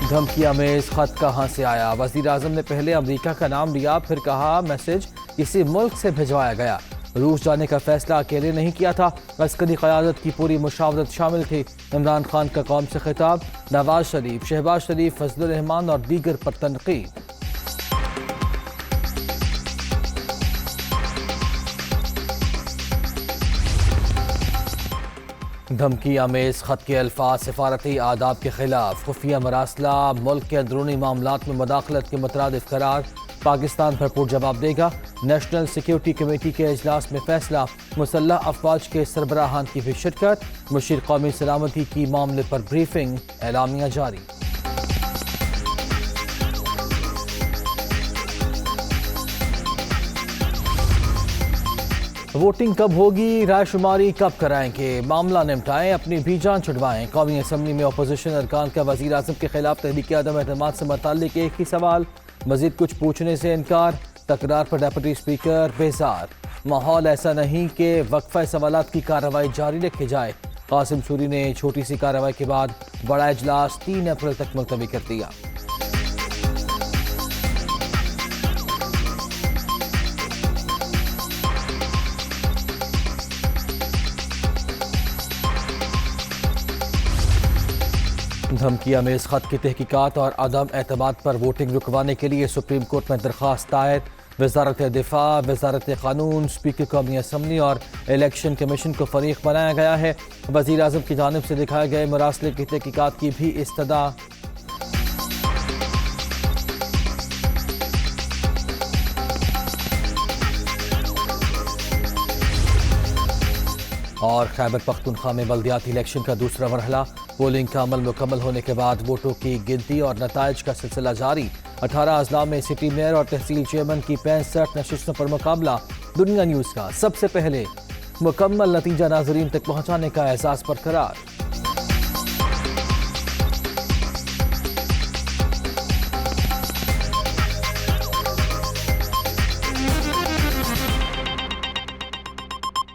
धमकियां में इस खत कहां से आया? वजीर आजम ने पहले अमेरिका का नाम लिया, फिर कहा मैसेज किसी मुल्क से भिजवाया गया। रूस जाने का फैसला अकेले नहीं किया था, अस्करी क़यादत की पूरी मुशावरत शामिल थी। इमरान खान का कौम से खिताब, नवाज शरीफ, शहबाज शरीफ, फजलुर रहमान और दीगर पर तनकीद। धमकियां में इस खत के अल्फाज सिफारती आदाब के खिलाफ, खुफिया मरासला, मुल्क के अंदरूनी मामलात में मुदाखलत के मुतरादिफ करार। पाकिस्तान भरपूर जवाब देगा। नेशनल सिक्योरिटी कमेटी के इजलास में फैसला, मुसल्लह अफवाज के सरबराहान की भी शिरकत। मुशीर कौमी सलामती की मामले पर ब्रीफिंग, एलामिया जारी। वोटिंग कब होगी, रायशुमारी कब कराएंगे, मामला निपटाएं, अपनी भी जान छुड़वाएं। कौमी असम्बली में अपोजिशन अरकान का वजीर आजम के खिलाफ तहरीक अदम एतमाद से मुताल्लिक एक ही सवाल, मजीद कुछ पूछने से इनकार। तकरार पर डेप्यूटी स्पीकर बेजार। माहौल ऐसा नहीं कि वक्फा सवालात की कार्रवाई जारी रखी जाए। कासिम सूरी ने छोटी सी कार्रवाई के बाद बड़ा इजलास 3 अप्रैल तक मुलतवी कर दिया। धमकिया में इस खत की तहकीकात और अदम एतमाद पर वोटिंग रुकवाने के लिए सुप्रीम कोर्ट में दरख्वास्त दायर। वजारत दिफा, वजारत कानून, स्पीकर कौमी असम्बली और इलेक्शन कमीशन को फरीक बनाया गया है। वजीर आजम की जानिब से दिखाए गए मरासले की तहकीकात की भी इस्तदा। और खैबर पख्तूनख्वा में बल्दियाती इलेक्शन का दूसरा मरहला, पोलिंग का अमल मुकम्मल होने के बाद वोटों की गिनती और नताइज का सिलसिला जारी। 18 अजला में सिटी मेयर और तहसील चेयरमैन की 65 नशिस्तों पर मुकाबला। दुनिया न्यूज़ का सबसे पहले मुकम्मल नतीजा नाजरीन तक पहुँचाने का एहसास बरकरार।